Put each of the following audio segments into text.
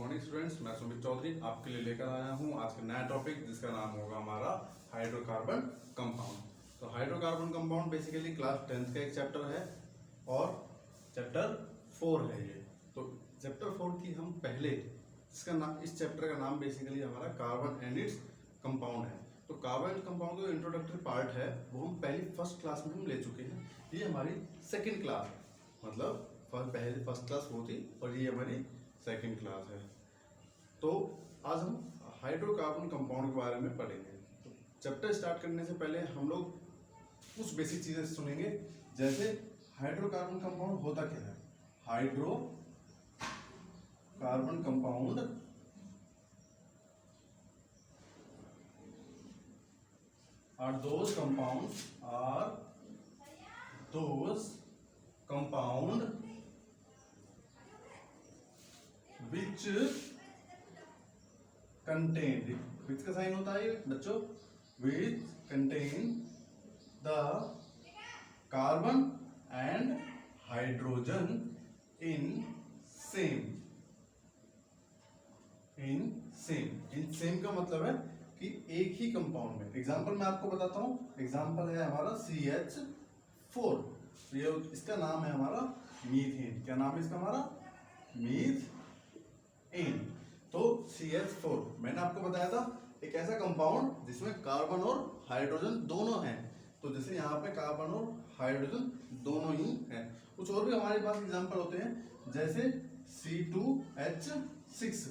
Morning students, मैं सुमित चौधरी आपके लिए लेकर आया हूँ आज का नया टॉपिक जिसका नाम होगा हमारा हाइड्रोकार्बन कंपाउंड। तो hydrocarbon compound basically class 10th का एक चैप्टर है और चैप्टर 4 है ये। तो चैप्टर 4 की हम पहले इसका नाम, इस चैप्टर का नाम बेसिकली हमारा कार्बन एंड इट्स कंपाउंड है। तो कार्बन एंड कंपाउंड का जो इंट्रोडक्टरी पार्ट है वो हम पहली फर्स्ट क्लास में हम ले चुके हैं। ये हमारी सेकेंड क्लास, मतलब पहले फर्स्ट क्लास वो थी और ये हमारी सेकेंड क्लास है। तो आज हम हाइड्रोकार्बन कंपाउंड के बारे में पढ़ेंगे। तो चैप्टर स्टार्ट करने से पहले हम लोग कुछ बेसिक चीजें सुनेंगे, जैसे हाइड्रोकार्बन कंपाउंड होता क्या है। Hydrocarbon compound are those compounds which contain, which का साइन होता है बच्चों, which contain the carbon and hydrogen in same का मतलब है कि एक ही कंपाउंड में। एग्जांपल मैं आपको बताता हूँ। एग्जांपल है हमारा CH4। ये इसका नाम है हमारा मीथेन। क्या नाम है इसका हमारा? मीथेन। तो CH4 मैंने आपको बताया था एक ऐसा कंपाउंड जिसमें कार्बन और हाइड्रोजन दोनों हैं। तो जैसे यहाँ पे कार्बन और हाइड्रोजन दोनों ही हैं। कुछ और भी हमारे पास एग्जांपल होते हैं, जैसे C2H6,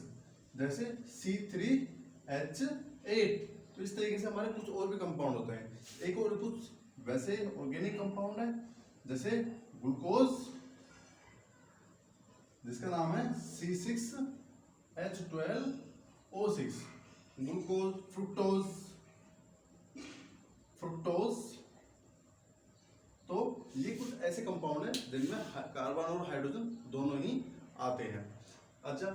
जैसे C3H8। तो इस तरीके से हमारे कुछ और भी कंपाउंड होते हैं। एक और कुछ वैसे ऑर्गेनिक कंपाउंड है, जैसे ग्लूकोज जिसका नाम है C6H12O6, ग्लूकोज, फ्रुक्टोज। तो ये कुछ ऐसे कंपाउंड है जिनमें कार्बन और हाइड्रोजन दोनों ही आते हैं। अच्छा,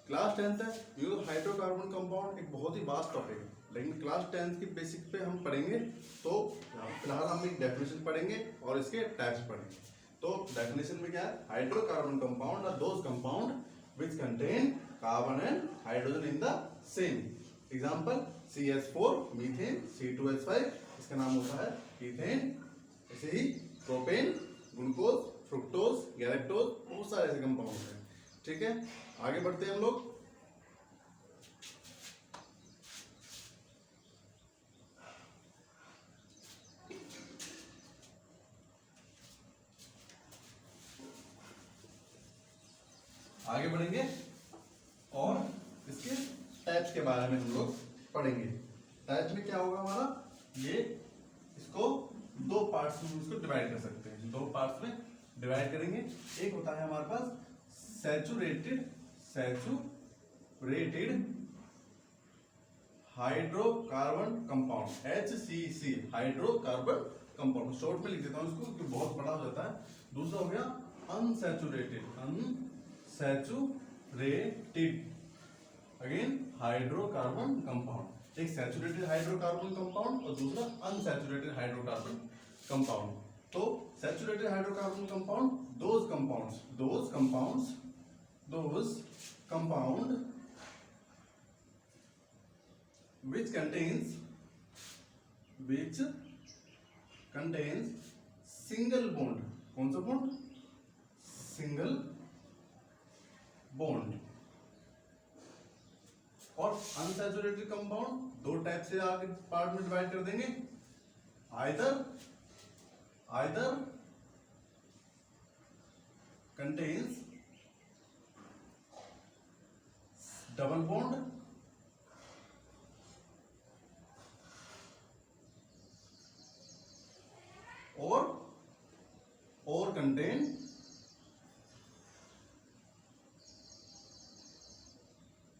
क्लास 10th है, ये हाइड्रोकार्बन कंपाउंड एक बहुत ही वास्ट टॉपिक है, लेकिन क्लास 10th की बेसिक पे हम पढ़ेंगे। तो फिलहाल हम एक डेफिनेशन पढ़ेंगे और इसके टाइप्स पढ़ेंगे। तो डेफिनेशन में क्या है? Hydrocarbon compound are those compound which contain carbon and hydrogen in the same. Example CH4 methane, C2H5 इसका नाम होता है ईथेन, ऐसे ही प्रोपेन, ग्लूकोज, फ्रुक्टोज, गैलेक्टोज, बहुत सारे ऐसे कंपाउंड हैं। ठीक है, आगे बढ़ते हैं हम लोग। आगे बढ़ेंगे और इसके टाइप्स के बारे में हम लोग पढ़ेंगे। टाइप्स में क्या होगा हमारा, ये इसको दो पार्ट्स में इसको डिवाइड कर सकते हैं। दो पार्ट्स में डिवाइड करेंगे। एक होता है हमारे पास saturated hydrocarbon compound, HCC, hydrocarbon compound. Short में लिख देता हूं इसको क्योंकि बहुत बड़ा हो जाता है। दूसरा हो गया अनसैचुरेटेड अगेन हाइड्रोकार्बन कंपाउंड। एक सैचुरेटेड हाइड्रोकार्बन कंपाउंड और दूसरा अनसैचुरेटेड हाइड्रोकार्बन कंपाउंड। तो saturated hydrocarbon compound those compounds which contains single bond। कौन सा बॉन्ड? Single bond. और अनसैचुरेटेड कंपाउंड दो टाइप से आगे पार्ट में डिवाइड कर देंगे। either contains double bond or contain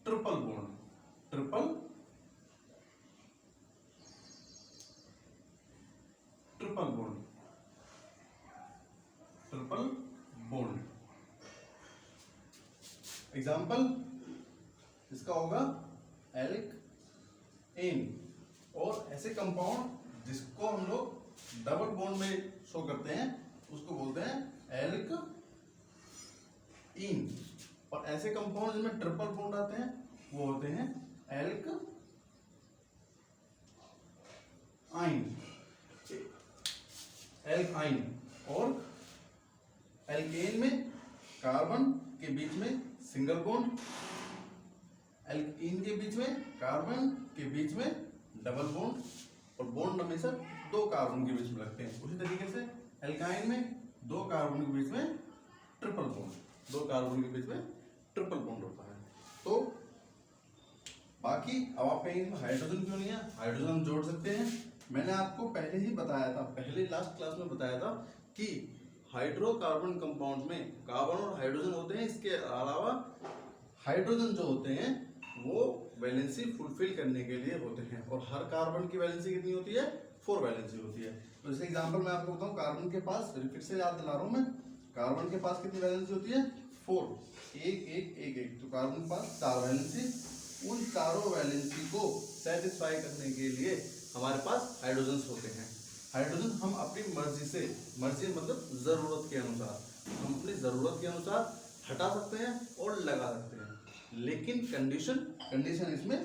triple bond। triple bond। Example इसका होगा एल्केन। और ऐसे कंपाउंड जिसको हम लोग डबल बॉन्ड में शो करते हैं उसको बोलते हैं एल्कीन। और ऐसे कंपाउंड जिनमें ट्रिपल बॉन्ड आते हैं वो होते हैं एल्क आइन, एल्क आइन। और एल्केन में कार्बन के बीच में सिंगल बॉन्ड, एल्कीन के बीच में कार्बन के बीच में डबल बॉन्ड, और बॉन्ड हमेशा दो कार्बन के बीच में लगते हैं। उसी तरीके से एल्काइन में दो कार्बन के बीच में ट्रिपल बॉन्ड, दो कार्बन के बीच में ट्रिपल बॉन्ड होता है। तो बाकी अब आप कहेंगे हाइड्रोजन क्यों नहीं है, हाइड्रोजन हम जोड़ सकते हैं। मैंने आपको पहले ही बताया था, पहले लास्ट क्लास में बताया था कि हाइड्रोकार्बन कंपाउंड में कार्बन और हाइड्रोजन होते हैं। इसके अलावा हाइड्रोजन जो होते हैं वो वैलेंसी फुलफिल करने के लिए होते हैं, और हर कार्बन की वैलेंसी कितनी होती है, 4 वैलेंसी होती है। तो जैसे एग्जांपल मैं आपको बताऊं, कार्बन के पास, फिर से याद दिला रहा हूं मैं, कार्बन के पास कितनी वैलेंसी होती है, 4, 1 1 1 1। तो कार्बन के पास 4 वैलेंसी, उन चारों वैलेंसी को सेटिस्फाई करने के लिए हमारे पास हाइड्रोजन होते हैं। हाइड्रोजन हम अपनी मर्जी से, मर्जी मतलब जरूरत के अनुसार, हम अपनी जरूरत के अनुसार हटा सकते हैं और लगा सकते हैं, लेकिन कंडीशन इसमें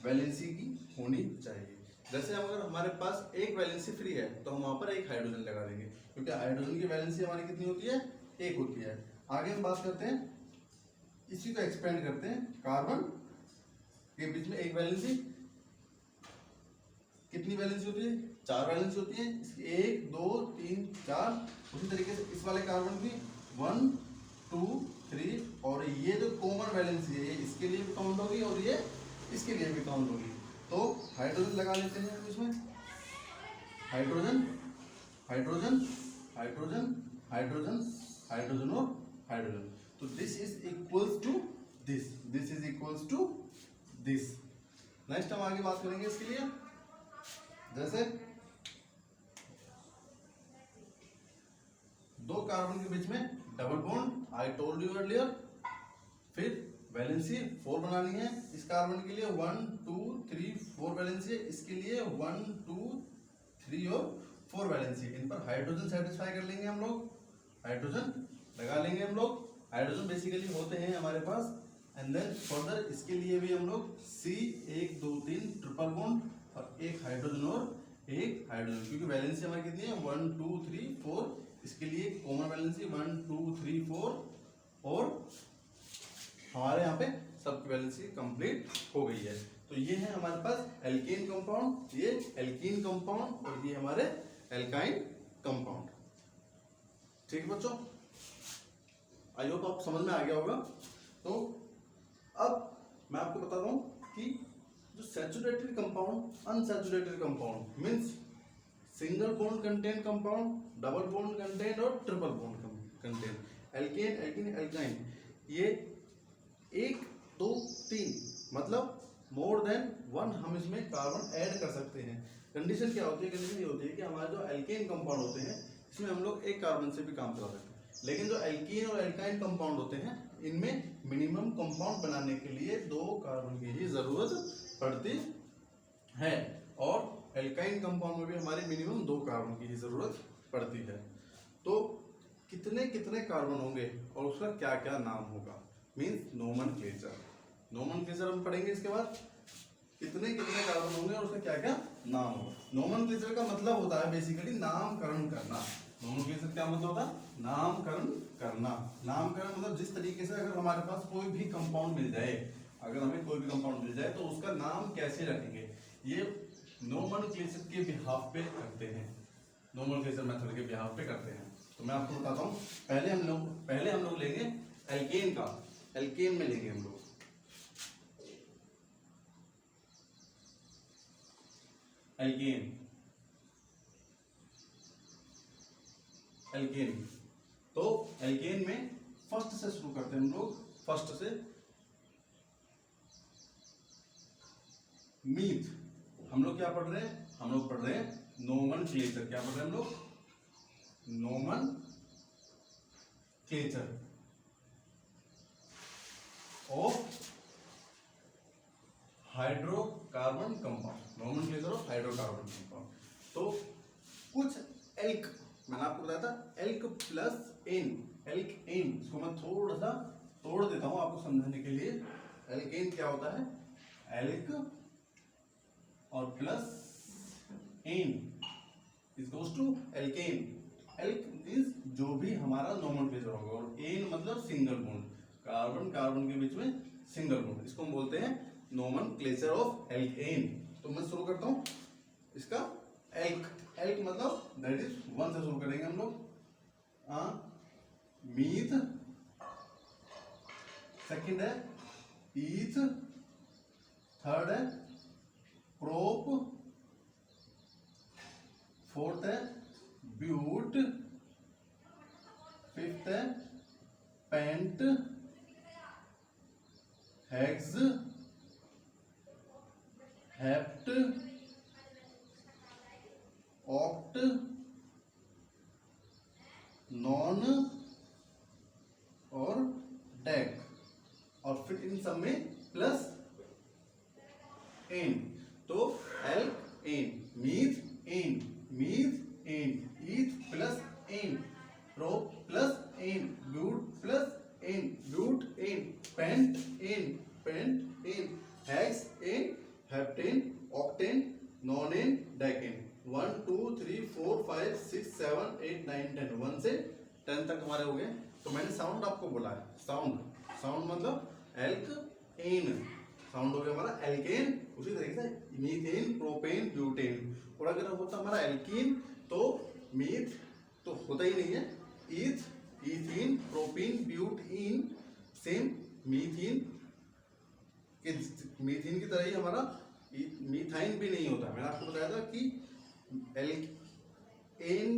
वैलेंसी की होनी चाहिए। जैसे अगर हमारे पास एक वैलेंसी फ्री है तो हम वहां पर एक हाइड्रोजन लगा देंगे, क्योंकि हाइड्रोजन की वैलेंसी हमारी कितनी होती है, 1 होती है। आगे हम बात करते हैं, इसी को एक्सपेंड करते हैं, कार्बन के बीच में एक वैलेंसी, कितनी वैलेंसी होती है, 4 वैलेंसी होती है। इसकी 1 2 3 4। उसी तरीके से इस वाले कार्बन की 1 2 3, और ये जो कॉमन वैलेंसी है ये इसके लिए भी काउंट होगी और ये इसके लिए भी काउंट होगी। तो हाइड्रोजन लगा लेते हैं इसमें, hydrogen hydrogen hydrogen hydrogen hydrogen और हाइड्रोजन। तो this is equals to this, this is equals to this. Next हम आगे बात करेंगे इसके लिए, जैसे दो कार्बन के बीच में double bond, I told you earlier. फिर वैलेंसी 4 बनानी है, इस कार्बन के लिए 1 2 3 4 वैलेंसी है, इसके लिए 1 2 3 और 4 वैलेंसी। इन पर हाइड्रोजन सेटिस्फाई कर लेंगे हम लोग, हाइड्रोजन लगा लेंगे हम लोग। हाइड्रोजन बेसिकली होते हैं हमारे पास, एंड देन फर्दर इसके लिए भी हम लोग C 1 2 3 ट्रिपल बॉन्ड और एक हाइड्रोजन और एक हाइड्रोजन, क्योंकि वैलेंसी हमारी कितनी है 1 2 3 4। इसके लिए कॉमन वैलेंसी 1 2 3 4, और हमारे यहाँ पे सब वैलेंसी कंप्लीट हो गई है। तो ये है हमारे पास एल्केन कंपाउंड, ये एल्कीन कंपाउंड, और ये हमारे एल्काइन कंपाउंड। ठीक है बच्चों, आई होप आप समझ में आ गया होगा। तो अब मैं आपको बताता हूँ कि जो saturated compound, unsaturated compound means single bond contain compound, double bond contain और triple bond contain, alkane alkene alkyne, ये 1 2 3 मतलब मोर देन 1 हम इसमें कार्बन ऐड कर सकते हैं। कंडीशन क्या होती है, कंडीशन ये होती है कि हमारे जो एल्केन कंपाउंड होते हैं इसमें हम लोग एक कार्बन से भी काम चला सकते हैं, लेकिन जो एल्कीन और एल्काइन कंपाउंड होते हैं इनमें मिनिमम कंपाउंड बनाने के लिए 2 कार्बन की ही जरूरत पड़ती है, और एल्काइन कंपाउंड में भी हमारी मिनिमम 2 कार्बन की ही जरूरत पड़ती है। तो कितने कितने कार्बन होंगे और उसका क्या क्या नाम होगा, मीन्स नोमेनक्लेचर। नोमेनक्लेचर हम पढ़ेंगे इसके बाद, कितने कितने कार्बन होंगे और उसका क्या क्या नाम होगा। नोमेनक्लेचर का मतलब होता है बेसिकली नामकरण करना। नोमेनक्लेचर क्या मतलब होता है, नामकरण करना। नामकरण मतलब जिस तरीके से अगर हमारे पास कोई भी कंपाउंड मिल जाए, अगर हमें कोई भी कंपाउंड मिल जाए तो उसका नाम कैसे रखेंगे, ये नोमेनक्लेचर के बिहाफ पे करते हैं, नोमेनक्लेचर मेथड के बिहाफ पे करते हैं। तो मैं आपको बताता हूँ, पहले हम लोग लेंगे एल्केन का, एल्केन में लेंगे हम लोग एल्केन, एल्केन। तो एल्केन में फर्स्ट से शुरू करते हैं हम लोग, फर्स्ट से मीथ। हम लोग क्या पढ़ रहे हैं, हम लोग पढ़ रहे हैं नोमेनक्लेचर। क्या पढ़ रहे हैं हम लोग, nomenclature of hydrocarbon compound, nomenclature of hydrocarbon compound. तो कुछ एल्क, मैंने आपको बताया था alk plus ane, alk ane, इसको मैं थोड़ा सा तोड़ देता हूं आपको समझाने के लिए। एल्केन क्या होता है, एल्क और plus ane is goes to alkane. Alk means जो भी हमारा नोमेनक्लेचर होगा, और एन मतलब सिंगल बॉन्ड, कार्बन कार्बन के बीच में सिंगल बॉन्ड, इसको हम बोलते हैं नोमेनक्लेचर ऑफ एल्केन। तो मैं शुरू करता हूं इसका। एल्क, एल्क मतलब दैट इज वन से शुरू करेंगे हम लोग। मीथ, सेकंड है ईथ, थर्ड है प्रोप, फोर्थ है ब्यूट, फिफ्थ है pent, hex, hept, oct, non और डेक, और फिर इन सब में प्लस एन। तो alk ane, meth ane, meth ane, eth plus ane, prop plus ane, but plus ane, but ane, pent ane, pent ane, hex ane, heptane, octane, nonane, decane. 1 2 3 4 5 6 7 8 9 10, 1 से 10 तक हमारे हो गए। तो मैंने साउंड आपको बोला है, साउंड, साउंड मतलब एल्क एन, साउंड हो गया हमारा एल्केन। उसी तरीके से मीथेन, प्रोपेन, ब्यूटेन। और अगर होता हमारा एल्कीन तो मीथ तो होता ही नहीं है, ईथ, ईथीन, प्रोपीन, ब्यूटीन, सेम मीथीन के, मीथीन की तरह ही हमारा मीथाइन भी नहीं होता। मैंने आपको बताया था कि एल्केन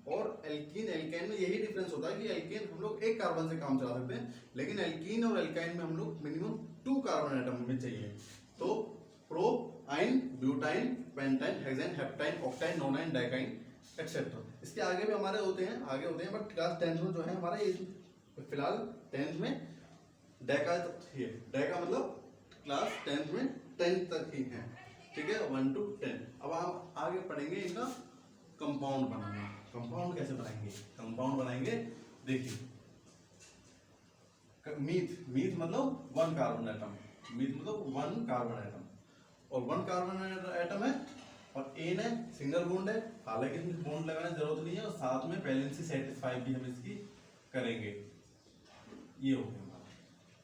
और एल्कीन, एल्केन में यही डिफरेंस होता है कि एल्केन हम लोग एक कार्बन से काम चला सकते हैं, लेकिन एल्कीन और एल्काइन में हम लोग मिनिमम 2 कार्बन एटम में चाहिए। तो propyne, butyne, pentyne, hexyne, heptyne, octyne, nonyne, decyne etcetera. इसके आगे भी हमारे होते हैं, आगे होते हैं, बट क्लास 10th में जो है हमारा ये फिलहाल 10th में डेका ही है। डेका मतलब क्लास 10th में 10 तक ही है, ठीक है, 1 to 10। अब हम आगे पढ़ेंगे इनका कंपाउंड बनाना। कंपाउंड कैसे बनाएंगे, कंपाउंड बनाएंगे, देखिए मीथ, मीथ मतलब 1 कार्बन एटम, मीथ मतलब 1 कार्बन एटम, और 1 कार्बन एटम है, और एन है, सिंगल बॉन्ड है, हालांकि इसमें बॉन्ड लगाने की जरूरत नहीं है, और साथ में वैलेंसी सेटिस्फाई भी हम इसकी करेंगे। ये हो गया हमारा,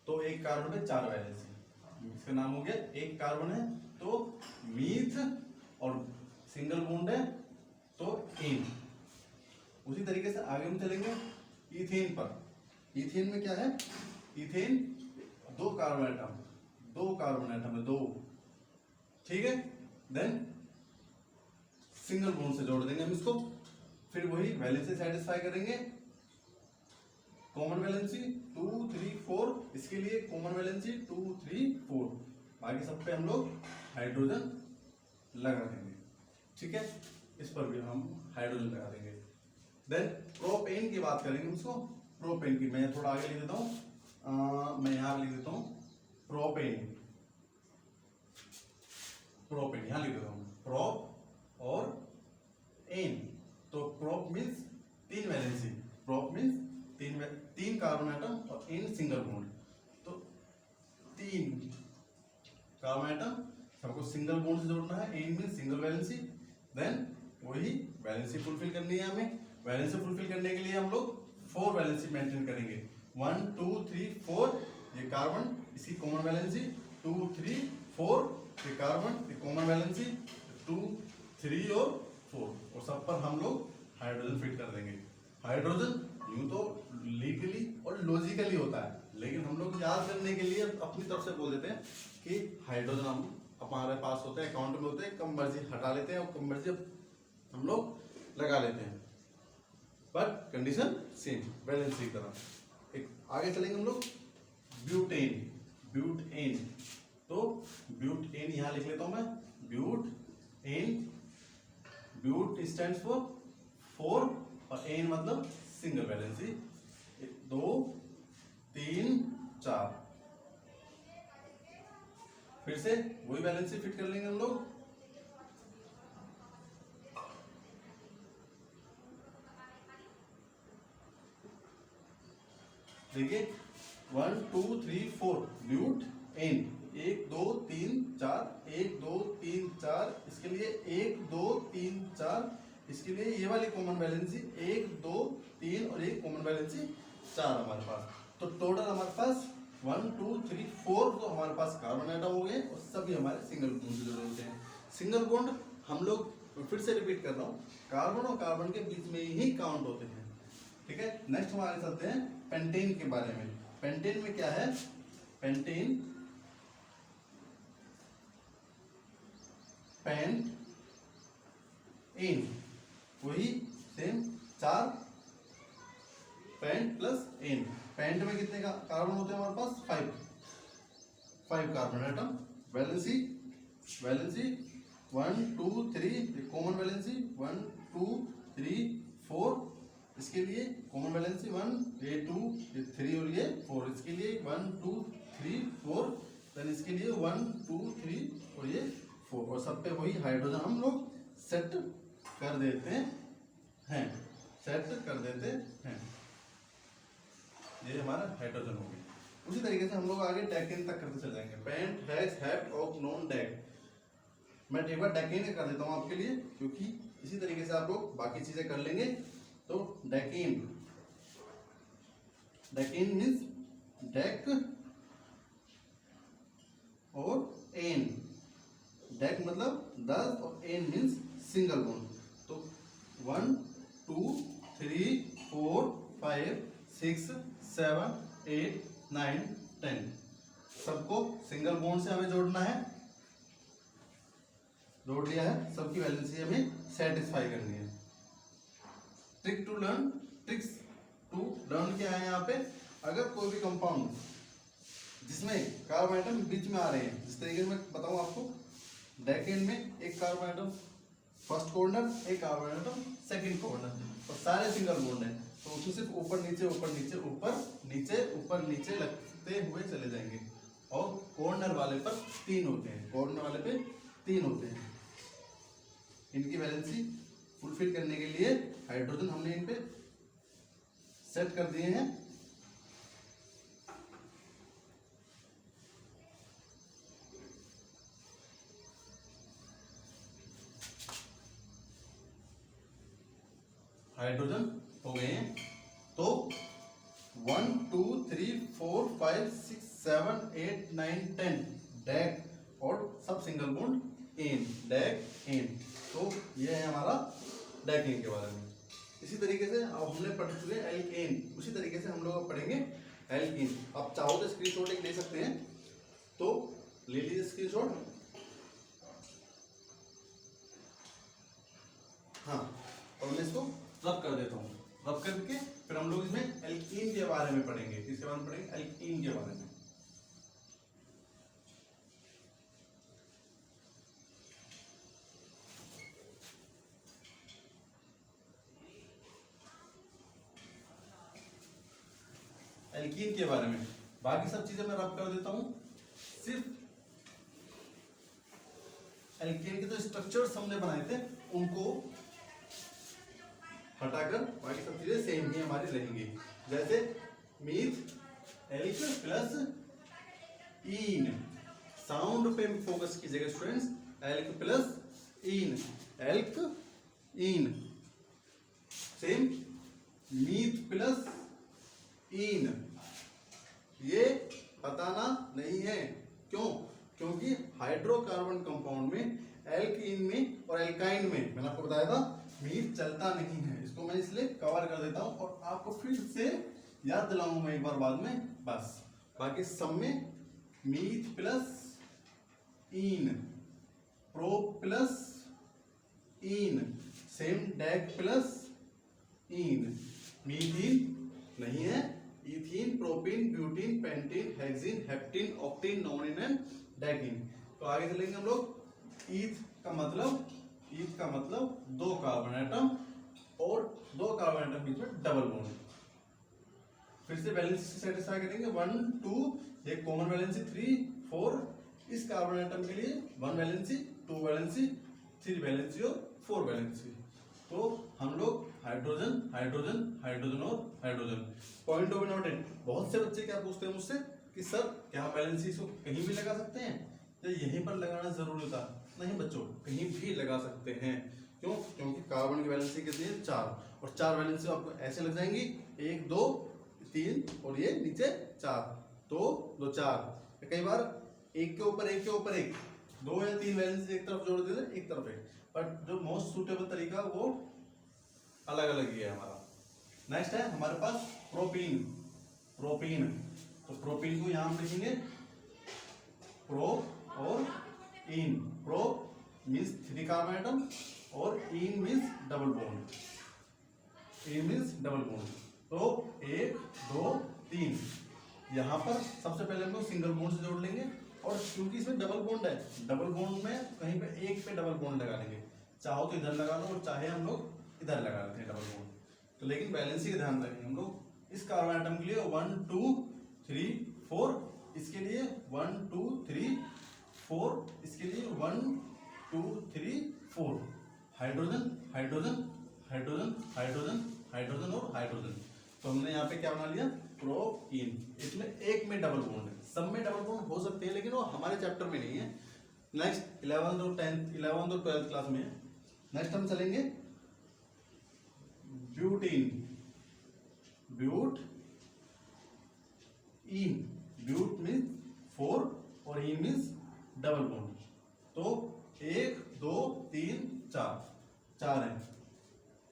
तो एक कार्बन है 4 वैलेंसी, इसका नाम हो गया, एक कार्बन है तो मीथ, और सिंगल बॉन्ड है तो एन। उसी तरीके से आगे हम चलेंगे इथेन पर। इथेन में क्या है, ethane 2 carbon atom, 2 carbon atom है, 2, ठीक है। देन सिंगल बॉन्ड से जोड़ देंगे हम इसको, फिर वही वैलेंसी सेटिस्फाई करेंगे, कॉमन वैलेंसी 2 3 4, इसके लिए कॉमन वैलेंसी 2 3 4, बाकी सब पे हम लोग हाइड्रोजन लगा देंगे, ठीक है, इस पर भी हम हाइड्रोजन लगा देंगे। देन प्रोपेन की बात करेंगे उसको, प्रोपेन की मैं थोड़ा आगे लिख देता हूँ, मैं यहाँ लिख देता हूँ प्रोपेन, प्रोपेन यहाँ लिख देता हूँ, प्रोप और एन। तो prop means 3 valency, prop means 3 carbon atom और एन सिंगल बॉन्ड, तो 3 कार्बन एटम सबको सिंगल बॉन्ड से जोड़ना है, ane means single valency. Then वही वैलेंसी फुलफिल करनी है हमें, वैलेंसी फुलफिल करने के लिए हम लोग 4 वैलेंसी मेंटेन करेंगे, 1 2 3 4, ये कार्बन इसकी कॉमन वैलेंसी, 2 3 4 ये कार्बन ये कॉमन वैलेंसी, 2 3 और 4, और सब पर हम लोग हाइड्रोजन फिट कर देंगे। हाइड्रोजन यूं तो लीगली और लॉजिकली होता है, लेकिन हम लोग याद करने के लिए अपनी तरफ से बोल देते हैं कि हाइड्रोजन हम हमारे पास होते हैं, अकाउंट में होते हैं, कम मर्जी हटा लेते हैं और कम मर्जी हम लोग लगा लेते हैं, बट कंडीशन सेम वैलेंसी की तरह। एक आगे चलेंगे हम लोग ब्यूटेन, ब्यूटेन, तो ब्यूटेन यहाँ लिख लेता हूं मैं, ब्यूटेन, ब्यूट स्टैंड्स फॉर 4 और एन मतलब सिंगल वैलेंसी, 2 3 4, फिर से वही वैलेंसी फिट कर लेंगे हम लोग, देखिए 1 2 3 4 ब्यूट एन 1 2 3 4 1 2 3 4 इसके लिए 1 2 3 4 इसके लिए ये वाली कॉमन वैलेंसी 1 2 3 और एक कॉमन वैलेंसी 4 हमारे पास। तो टोटल हमारे पास 1 2 3 4 तो हमारे पास कार्बन एटम हो गए और सभी हमारे सिंगल बॉन्ड से जुड़े होते हैं। सिंगल बॉन्ड हम लोग फिर से रिपीट कर रहा हूँ, कार्बन और कार्बन के बीच में ही काउंट होते हैं। ठीक है, नेक्स्ट हम आगे चलते हैं पेंटेन के बारे में। पेंटेन में क्या है? पेंटेन पेंट इन वही same 4 pent plus ane. Pent में कितने का कार्बन होते हैं हमारे पास? 5 carbon atom. Valency 1 2 3 common valency 1 2 3 4 इसके लिए कॉमन वैलेंसी 1 ये 2 ये 3 और ये 4 इसके लिए 1 2 3 4 देन इसके लिए 1 2 3 और ये 4 और सब पे वही हाइड्रोजन हम लोग सेट कर देते हैं। ये हमारा हाइड्रोजन हो गया। उसी तरीके से हम लोग आगे डेकेन तक करते चले जाएंगे। पेंट हैज हैप्ट ऑफ नॉन डेक। मैं एक बार डेकेन कर देता हूँ आपके लिए, क्योंकि इसी तरीके से आप लोग बाकी चीजें कर लेंगे। तो डेकेन मीन्स डेक और एन। डेक मतलब 10 और एन मीन्स सिंगल बॉन्ड। तो 1 2 3 4 5 6 7 8 9 10 सबको सिंगल बॉन्ड से हमें जोड़ना है। जोड़ लिया है, सबकी वैलेंसी हमें सेटिस्फाई करनी है। ट्रिक्स टू लर्न क्या है यहाँ पे? अगर कोई भी कंपाउंड जिसमें कार्बन एटम बीच में आ रहे हैं, जिस तरीके से मैं बताऊं आपको, डेकेन में एक कार्बन एटम फर्स्ट कॉर्नर, एक कार्बन एटम सेकंड कॉर्नर और सारे सिंगल बॉन्ड है, तो उसमें सिर्फ ऊपर नीचे ऊपर नीचे ऊपर नीचे लगते हुए चले जाएंगे। और कॉर्नर वाले पर 3 होते हैं, कॉर्नर वाले पे 3 होते हैं। इनकी वैलेंसी फुलफिल करने के लिए हाइड्रोजन हमने इन पे सेट कर दिए हैं। हाइड्रोजन हो गए हैं। तो 1 2 3 4 5 6 7 8 9 10 डेक और सब single bond ane, dec ane. तो ये है हमारा डेकेन के बारे में। इसी तरीके से अब हमने पढ़ चुके एल्केन, उसी तरीके से हम लोग अब पढ़ेंगे एल्कीन। आप चाहो तो स्क्रीनशॉट एक ले सकते हैं, तो ले लीजिए स्क्रीनशॉट। हाँ, और मैं इसको रब कर देता हूँ। रब करके फिर हम लोग इसमें एल्कीन के बारे में पढ़ेंगे। किसके बारे में पढ़ेंगे? एल्कीन के बारे में। एल्कीन के बारे में बाकी सब चीजें मैं रब कर देता हूं। सिर्फ एल्कीन के जो स्ट्रक्चर्स हमने बनाए थे उनको हटाकर बाकी सब चीजें सेम ही हमारी रहेंगी। जैसे मीथ एल्क प्लस इन, साउंड पे फोकस कीजिएगा स्टूडेंट्स। एल्क प्लस इन, एल्क इन। सेम मीथ प्लस इन, ये बताना नहीं है। क्यों? क्योंकि हाइड्रोकार्बन कंपाउंड में एल्कीन में और एल्काइन में मैंने आपको बताया था मीथ चलता नहीं है। इसको मैं इसलिए कवर कर देता हूं और आपको फिर से याद दिलाऊंगा मैं एक बार बाद में, बस। बाकी सब में meth plus ene, pro plus ene, same dec plus ene. Methene नहीं है, ethene, propene, butene, pentene, hexene, heptene, octene, nonene and decene. तो आगे चलेंगे हम लोग। ईथ का मतलब 2 कार्बन एटम और 2 कार्बन एटम बीच में डबल बॉन्ड। फिर से वैलेंसी से सेटिस्फाई करेंगे। 1 2 एक कॉमन वैलेंसी 3 4 इस कार्बन एटम के लिए 1 वैलेंसी 2 वैलेंसी 3 वैलेंसी और 4 वैलेंसी। तो हम लोग हाइड्रोजन हाइड्रोजन हाइड्रोजन और हाइड्रोजन। पॉइंट ऑफ नोटेड, बहुत से बच्चे क्या पूछते हैं मुझसे कि सर क्या वैलेंसी इसको कहीं भी लगा सकते हैं या यहीं पर लगाना जरूरी होता? नहीं बच्चों, कहीं भी लगा सकते हैं। क्यों? क्योंकि कार्बन की वैलेंसी कितनी है? 4, और 4 वैलेंसी आपको ऐसे लग जाएंगी 1 2 3 और ये नीचे 4, तो 2 4। कई बार एक के ऊपर एक के ऊपर एक, 2 या 3 वैलेंसी एक तरफ जोड़ देते एक तरफ एक, बट जो मोस्ट सुटेबल तरीका वो अलग अलग ही है हमारा। नेक्स्ट है हमारे पास प्रोपीन। प्रोपीन, तो प्रोपीन को यहां हम लिखेंगे प्रो और इन। प्रो मीन्स 3 कार्बन एटम और इन मीन्स डबल बॉन्ड। इन मीन्स डबल बॉन्ड, तो 1 2 3। यहाँ पर सबसे पहले हम लोग सिंगल बॉन्ड से जोड़ लेंगे, और क्योंकि इसमें डबल बॉन्ड है, डबल बॉन्ड में कहीं पे एक पे डबल बॉन्ड लगा लेंगे। चाहो तो इधर लगा लो और चाहे हम लोग इधर लगा लेते हैं डबल बॉन्ड। तो लेकिन वैलेंसी का ध्यान रखेंगे हम लोग। इस कार्बन एटम के लिए 1 2 3 4, इसके लिए 1 2 3 4, इसके लिए 1 2 3 4। Hydrogen hydrogen hydrogen hydrogen hydrogen और हाइड्रोजन। तो हमने यहाँ पे क्या बना लिया? प्रोपीन। इसमें एक में डबल बॉन्ड है, सब में डबल बॉन्ड हो सकते हैं लेकिन वो हमारे चैप्टर में नहीं है। नेक्स्ट 11th और 12th क्लास में है। नेक्स्ट हम चलेंगे ब्यूटीन। ब्यूट इन, ब्यूट मीन्स 4 और इन मीन्स डबल बॉन्ड। तो 1 2 3 4, 4 है।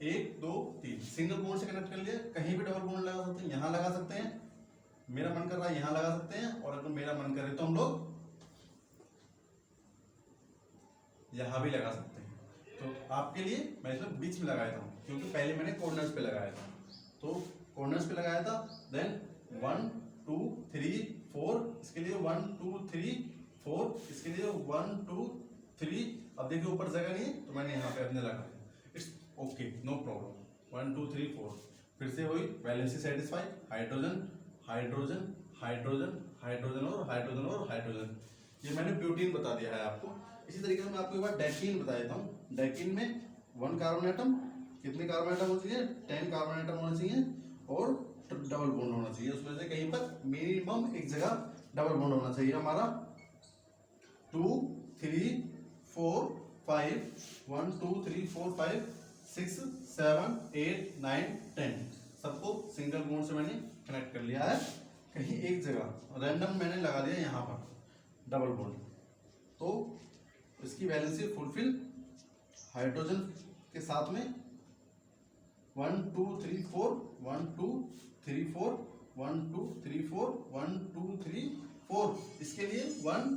1 2 3 सिंगल बॉन्ड से कनेक्ट कर लिया। कहीं भी डबल बॉन्ड लगा सकते हैं, यहां लगा सकते हैं, मेरा मन कर रहा है यहां लगा सकते हैं, और अगर मेरा मन करे तो हम लोग यहां भी लगा सकते हैं। तो आपके लिए मैं इसमें बीच में लगाया था क्योंकि पहले मैंने कॉर्नर्स पे लगाया था, तो कॉर्नर्स पे लगाया था। देन 1 2 3 4, इसके लिए 1 2 3 4, इसके लिए 1 2 3। अब देखिए ऊपर जगह नहीं है तो मैंने यहाँ पे अपने लगा दिया। It's okay, no problem. 1 2 3 4, फिर से वही valency satisfy. Hydrogen hydrogen hydrogen hydrogen और हाइड्रोजन और हाइड्रोजन। ये मैंने ब्यूटीन बता दिया है आपको। इसी तरीके से मैं आपको एक बार डेकीन बता देता हूँ। डेकीन में 1 कार्बन एटम, कितने कार्बन एटम होना चाहिए? 10 कार्बन एटम होना चाहिए, और डबल बॉन्ड होना चाहिए। उसमें से कहीं पर मिनिमम एक जगह डबल बॉन्ड होना चाहिए हमारा। 2 3 4 5, 1 2 3 4 5 6 7 8 9 10, सबको सिंगल बॉन्ड से मैंने कनेक्ट कर लिया है। कहीं एक जगह रैंडम मैंने लगा दिया यहाँ पर डबल बॉन्ड, तो इसकी वैलेंसी फुलफिल। हाइड्रोजन के साथ में 1 2 3 4, 1 2 3 4, 1 2 3 4, 1 2 3 4, इसके लिए 1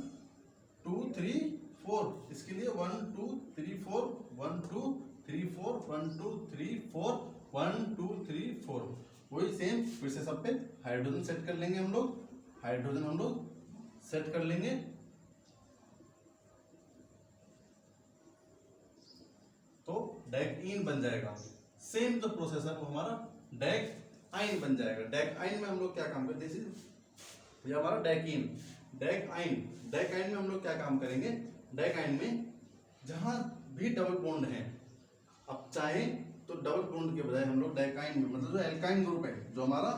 2 3 4, इसके लिए 1 2 3 4, 1 2 3 4, 1 2 3 4, 1 2 3 4। वही सेम फिर से सब पे हाइड्रोजन सेट कर लेंगे हम लोग। हाइड्रोजन हम लोग सेट कर लेंगे, तो डेक इन बन जाएगा। सेम जो प्रोसेस है वो हमारा डेक आइन बन जाएगा। डेक आइन में हम लोग क्या काम करते हैं? ये हमारा डेक इन। डेक आइन, डेक आइन में हम लोग क्या काम करेंगे? डेक आइन में जहां भी डबल बॉन्ड है, अब चाहे तो डबल बॉन्ड के बजाय हम लोग डेक आइन में, मतलब जो एल्काइन ग्रुप है, जो हमारा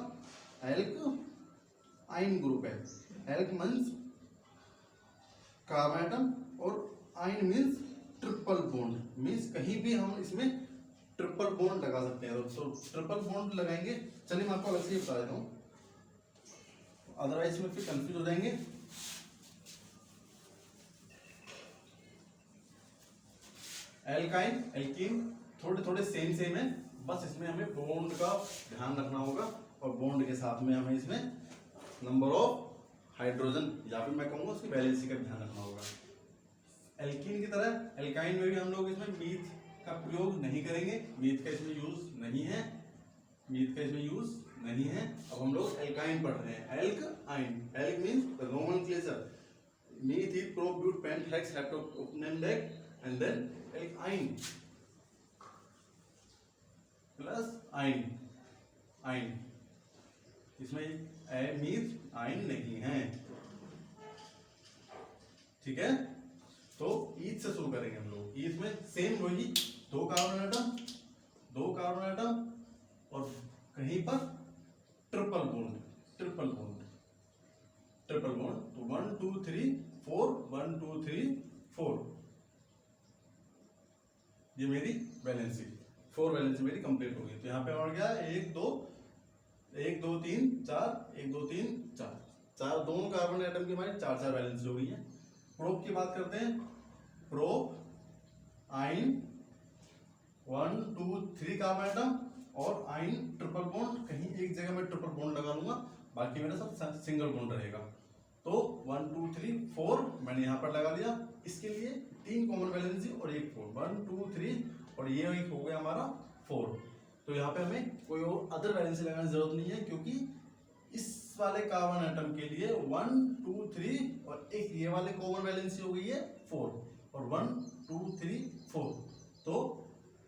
एल्क आइन ग्रुप है। एल्क मीन्स कार्बन एटम और आइन मीन्स ट्रिपल बॉन्ड। मीन्स कहीं भी हम इसमें ट्रिपल बॉन्ड लगा सकते हैं, तो ट्रिपल बॉन्ड लगाएंगे। चलिए मैं आपको अलग से बता देता हूँ, अदरवाइज इसमें फिर कंफ्यूज हो जाएंगे। एल्काइन एल्कीन थोड़े थोड़े सेम सेम है, बस इसमें हमें बॉन्ड का ध्यान रखना होगा, और बॉन्ड के साथ में हमें इसमें नंबर ऑफ हाइड्रोजन या फिर मैं कहूँगा उसकी वैलेंसी का ध्यान रखना होगा। एल्कीन की तरह एल्काइन में भी हम लोग इसमें मीथ का प्रयोग नहीं करेंगे। मीथ का इसमें यूज नहीं है, मीथ का इसमें यूज नहीं है। अब हम लोग एल्काइन पढ़ रहे हैं, alk yne. Alk means nomenclature, meth pro but pent hex hept non and dec and then alk yne plus yne. Yne इसमें मीथ आइन नहीं है, ठीक है। तो ईथ से शुरू करेंगे हम लोग। ईथ में सेम वही 2 कार्बन एटम 2 कार्बन एटम और कहीं पर triple bond, triple bond, triple bond. तो 1 2 3 4, 1 2 3 4, ये मेरी वैलेंसी, 4 वैलेंसी मेरी कंप्लीट हो गई। तो यहाँ पे और क्या 1 2 3 4, 1 2 3 4, चार दोनों कार्बन एटम की हमारी 4 वैलेंसी हो गई है। प्रोप की बात करते हैं। प्रोप आइन 1 2 3 कार्बन एटम और आइन ट्रिपल बॉन्ड, कहीं एक जगह में ट्रिपल बॉन्ड लगा लूंगा, बाकी मेरा सब सिंगल बॉन्ड रहेगा। तो 1 2 3 4 मैंने यहाँ पर लगा लिया। इसके लिए 3 कॉमन वैलेंसी और 1 4, 1 2 3 और ये एक हो गया हमारा 4। तो यहाँ पे हमें कोई और अदर वैलेंसी लगाने की जरूरत नहीं है, क्योंकि इस वाले कार्बन एटम के लिए 1 2 3 और एक ये वाले कॉमन वैलेंसी हो गई है 4 और 1 2 3 4। तो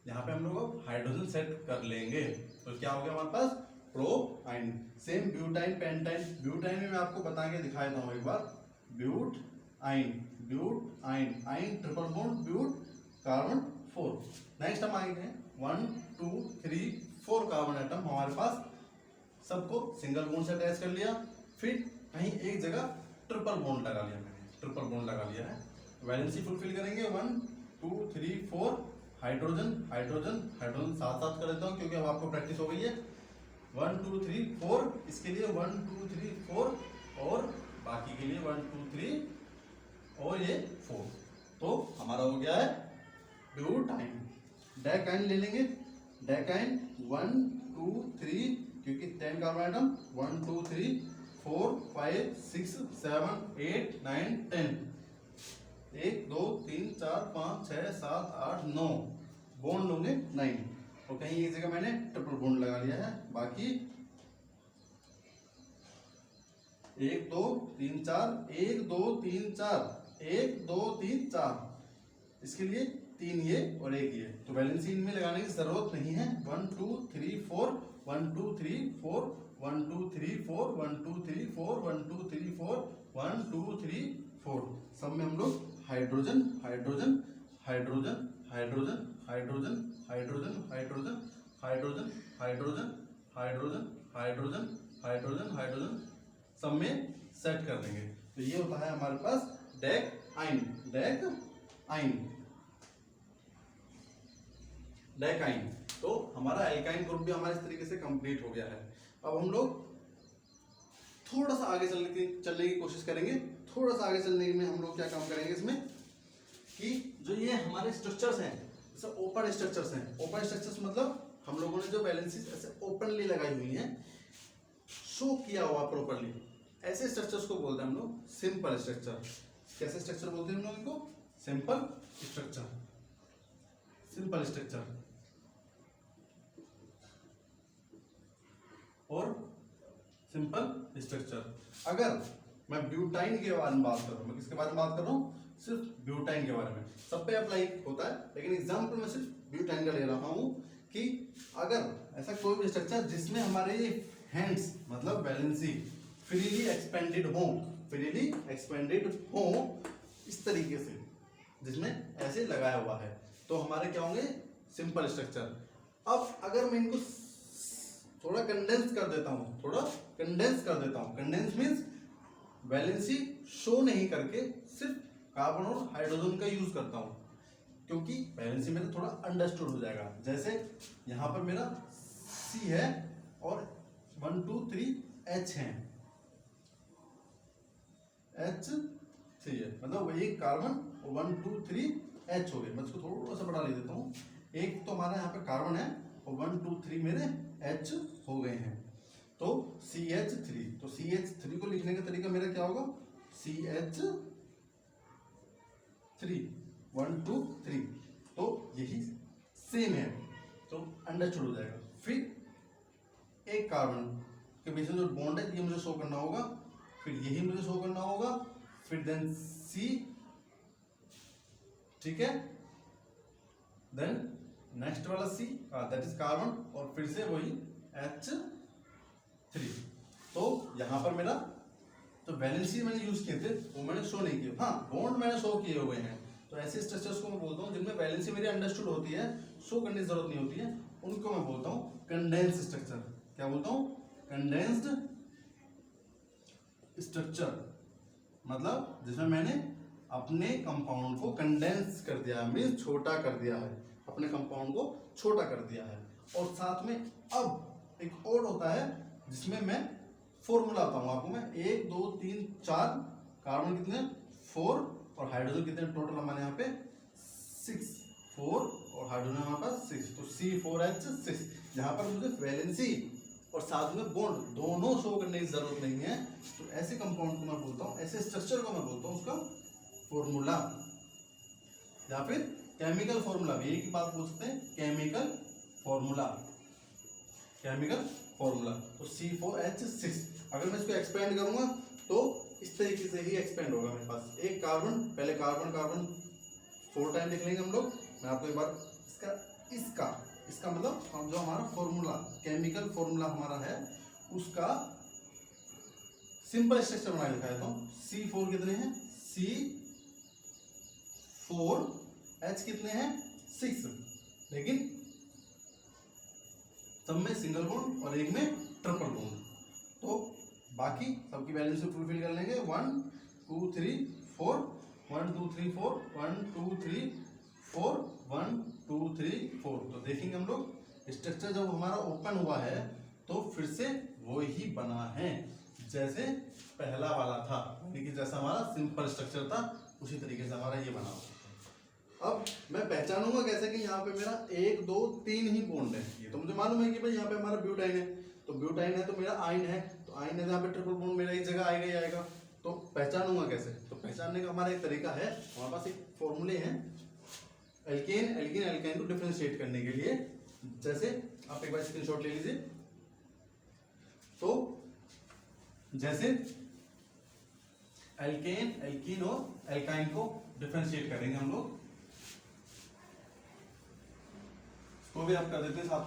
यहाँ पे हम लोग हाइड्रोजन सेट कर लेंगे। तो क्या हो गया हमारे पास प्रोप आइन। सेम ब्यूटाइन पेंटाइन, ब्यूटाइन में मैं आपको बता के दिखा देता हूँ एक बार। ब्यूट आइन, but yne, yne triple bond but carbon 4। Next हम आएंगे 1 2 3 4 कार्बन एटम हमारे पास, सबको सिंगल बॉन्ड से अटैच कर लिया। फिर कहीं एक जगह ट्रिपल बॉन्ड लगा लिया, मैंने ट्रिपल बॉन्ड लगा लिया है। वैलेंसी फुलफिल करेंगे 1 2 3 4, हाइड्रोजन हाइड्रोजन हाइड्रोजन साथ साथ कर देता हूँ क्योंकि अब आपको प्रैक्टिस हो गई है। 1 2 3 4, इसके लिए 1 2 3 4 और बाकी के लिए 1 2 3 और ये 4। तो हमारा हो गया है ब्यूटाइन। डेकाइन ले लेंगे, डेकाइन 1 2 3, क्योंकि 10 कार्बन एटम 1 2 3 4 5 6 7 8 9 10, 1 2 3 4 5 6 7 8 9 बॉन्ड होंगे 9 और कहीं एक जगह मैंने ट्रिपल बॉन्ड लगा लिया है। बाकी 1 2 3 4 1 2 3 4 1 2 3 4, इसके लिए 3 ये और 1 ये। तो वैलेंसी इनमें लगाने की जरूरत नहीं है। 1 2 3 4 1 2 3 4 1 2 3 4 1 2 3 4 1 2 3 4 1 2 3 4। सब में हम लोग hydrogen hydrogen hydrogen hydrogen hydrogen hydrogen hydrogen hydrogen hydrogen hydrogen hydrogen hydrogen hydrogen सब में सेट कर देंगे। तो ये होता है हमारे पास डेक आइन, डेक आइन, डेक आइन। तो हमारा एल्काइन ग्रुप भी हमारे इस तरीके से कंप्लीट हो गया है। अब हम लोग थोड़ा सा आगे चलने की कोशिश करेंगे। थोड़ा सा आगे चलने में हम लोग क्या काम करेंगे इसमें कि जो ये हमारे स्ट्रक्चर्स हैं, जैसे ओपन स्ट्रक्चर्स हैं। ओपन स्ट्रक्चर्स मतलब हम लोगों ने जो वैलेंसीज ऐसे ओपनली लगाई हुई हैं, शो किया हुआ प्रॉपर्ली, ऐसे स्ट्रक्चर्स को बोलते हैं हम लोग सिंपल स्ट्रक्चर। कैसे स्ट्रक्चर बोलते हैं हम लोग इनको? Simple structure, simple structure. और सिंपल स्ट्रक्चर, अगर मैं ब्यूटाइन के बारे में बात कर रहा हूं, मैं किसके बारे में बात कर रहा हूं? सिर्फ ब्यूटाइन के बारे में। सब पे अप्लाई होता है, लेकिन एग्जांपल मैं सिर्फ ब्यूटाइन का ले रहा हूं कि अगर ऐसा कोई भी स्ट्रक्चर जिसमें हमारे हैंड्स मतलब वैलेंसी फ्रीली एक्सपेंडेड हो, फ्रीली एक्सपेंडेड हो इस तरीके से, जिसमें ऐसे लगाया हुआ है, तो हमारे क्या होंगे? Simple structure. अब अगर मैं इनको थोड़ा कंडेंस कर देता हूं, थोड़ा कंडेंस कर देता हूं, कंडेंस मींस वैलेंसी शो नहीं करके सिर्फ कार्बन और हाइड्रोजन का यूज करता हूं, क्योंकि वैलेंसी मेरा थोड़ा अंडरस्टूड हो जाएगा। जैसे यहां पर मेरा C है और 1 2 3 H है, H3 है, मतलब वही कार्बन और 1 2 3 H हो गए। मैं इसको थोड़ा सा बढ़ा ले देता हूँ। एक तो हमारा यहाँ पे कार्बन है और 1 2 3 मेरे H हो गए हैं, तो CH3। तो CH3 को लिखने का तरीका मेरा क्या होगा? CH3 1 2 3, तो यही सेम है, तो अंडरस्टूड हो जाएगा। फिर एक कार्बन के बीच में जो बॉन्ड है ये मुझे शो करना होगा, फिर यही मुझे शो करना होगा, फिर देन C, ठीक है, देन नेक्स्ट वाला C दैट इज कार्बन और फिर से वही H3। तो यहां पर मेरा तो वैलेंसी मैंने यूज किए थे वो मैंने शो नहीं किए, हाँ बॉन्ड मैंने शो किए हुए हैं। तो ऐसे स्ट्रक्चर्स को मैं बोलता हूँ जिनमें वैलेंसी मेरी अंडरस्टूड होती है, शो करने की जरूरत नहीं होती है, उनको मैं बोलता हूँ कंडेंस्ड स्ट्रक्चर। क्या बोलता हूँ? कंडेंस्ड स्ट्रक्चर, मतलब जिसमें मैंने अपने कंपाउंड को कंडेंस कर दिया है, मीन्स छोटा कर दिया है, अपने कंपाउंड को छोटा कर दिया है। और साथ में अब एक और होता है जिसमें मैं फॉर्मूला बताऊंगा आपको मैं। 1 2 3 4 कार्बन कितने? 4 और हाइड्रोजन कितने टोटल हमारे यहाँ पे? 6। 4 और हाइड्रोजन हमारे पास 6, तो C4H6। यहाँ पर मुझे वैलेंसी और साथ में बॉन्ड दोनों शो करने की जरूरत नहीं है। तो ऐसे कंपाउंड को मैं बोलता हूँ, ऐसे स्ट्रक्चर को मैं बोलता हूँ उसका फॉर्मूला, या फिर केमिकल फॉर्मूला भी एक ही बात बोल सकते हैं, केमिकल फॉर्मूला। केमिकल फॉर्मूला तो C4H6। अगर मैं इसको एक्सपेंड करूंगा तो इस तरीके से ही एक्सपेंड होगा मेरे पास। एक कार्बन, पहले कार्बन कार्बन 4 टाइम लिख लेंगे हम लोग। मैं आपको एक बार इसका मतलब हम जो हमारा फॉर्मूला, केमिकल फॉर्मूला हमारा है, उसका सिंपल स्ट्रक्चर बना के दिखाया था। C4 कितने हैं? C4H कितने हैं? 6, लेकिन सब में सिंगल बॉन्ड और एक में ट्रिपल बॉन्ड। तो बाकी सबकी वैलेंसी फुलफिल कर लेंगे। 1 2 3 4 1 2 3 4 1 2 3 4 1 2 3 4। तो देखेंगे हम लोग स्ट्रक्चर जब हमारा ओपन हुआ है तो फिर से वो ही बना है जैसे पहला वाला था, यानी कि जैसा हमारा सिंपल स्ट्रक्चर था उसी तरीके से हमारा ये बना हुआ। अब मैं पहचानूंगा कैसे कि यहाँ पे मेरा 1 2 3 ही बॉन्ड है। ये तो मुझे मालूम है कि भाई यहाँ पे हमारा ब्यूटाइन है, तो ब्यूटाइन है तो मेरा आइन है, तो आइन है, यहाँ पे ट्रिपल बॉन्ड मेरा एक जगह आएगा ही आएगा। तो पहचानूंगा कैसे? तो पहचानने का हमारा एक तरीका है, हमारे पास एक फॉर्मूले हैं एल्केन एल्कीन एल्काइन को डिफरेंशिएट करने के लिए। जैसे आप एक बार स्क्रीनशॉट ले लीजिए। तो जैसे एल्केन एल्कीन और एल्काइन को डिफरेंशिएट करेंगे हम लोग, तो भी आप कर देते हैं साथ